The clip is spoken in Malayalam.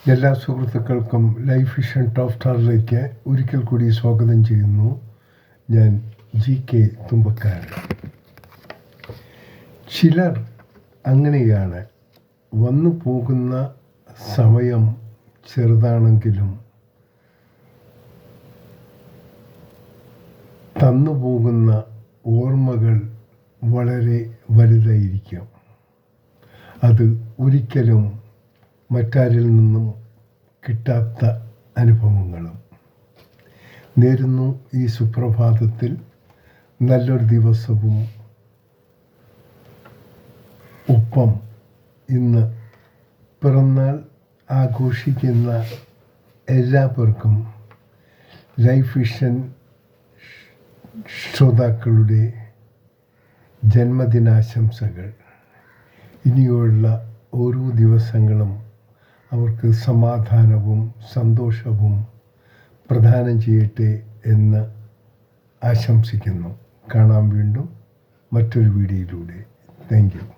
എല്ലാ സുഹൃത്തുക്കൾക്കും ലൈഫ് വിഷൻ ടോപ്പ് സ്റ്റാറിലേക്ക് ഒരിക്കൽ കൂടി സ്വാഗതം ചെയ്യുന്നു. ഞാൻ GK തുമ്പക്കാരൻ. ചിലർ അങ്ങനെയാണ്. വന്നു പോകുന്ന സമയം ചെറുതാണെങ്കിലും തന്നു പോകുന്ന ഓർമ്മകൾ വളരെ വലുതായിരിക്കും. അത് ഒരിക്കലും മറ്റാരിൽ നിന്നും കിട്ടാത്ത അനുഭവങ്ങളും. നേരുന്നു ഈ സുപ്രഭാതത്തിൽ നല്ലൊരു ദിവസവും ഒപ്പം ഇന്ന് പിറന്നാൾ ആഘോഷിക്കുന്ന എല്ലാവർക്കും ലൈഫ് വിഷൻ ശ്രോതാക്കളുടെ ജന്മദിനാശംസകൾ. ഇനിയുള്ള ഓരോ ദിവസങ്ങളും അവർക്ക് സമാധാനവും സന്തോഷവും പ്രദാനം ചെയ്യട്ടെ എന്ന് ആശംസിക്കുന്നു. കാണാം വീണ്ടും മറ്റൊരു വീഡിയോയിലൂടെ. Thank you.